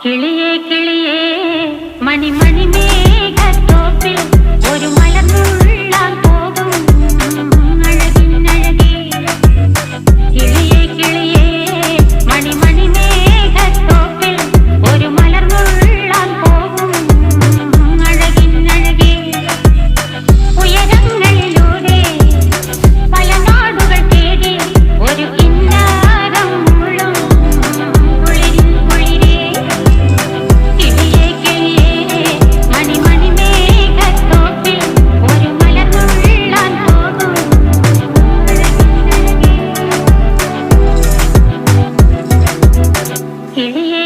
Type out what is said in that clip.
കിളിയേ കിളിയേ മണിമണി മേഘത്തോപ്പിൽ ഒരു മലർന്നുള്ളാൻ പോകും അഴകിനഴകേ. കിളിയേ കിളിയേ മണിമണി മേഘത്തോപ്പിൽ ഒരു മലർന്നുള്ളാൻ പോകും അഴകിനഴകേ. ഉയരങ്ങളിലൂടെ പല നാടുകൾ തേടി ഒരു കിന്നാരം മുള്ളും കുളിരിൻ കുളിരേ. കിളിയേ കിളിയേ മണിമണി മേഘത്തോപ്പിൽ ഒരു മലർന്നുള്ളാൻ പോകും അഴകിനഴകേ. കിളിയേ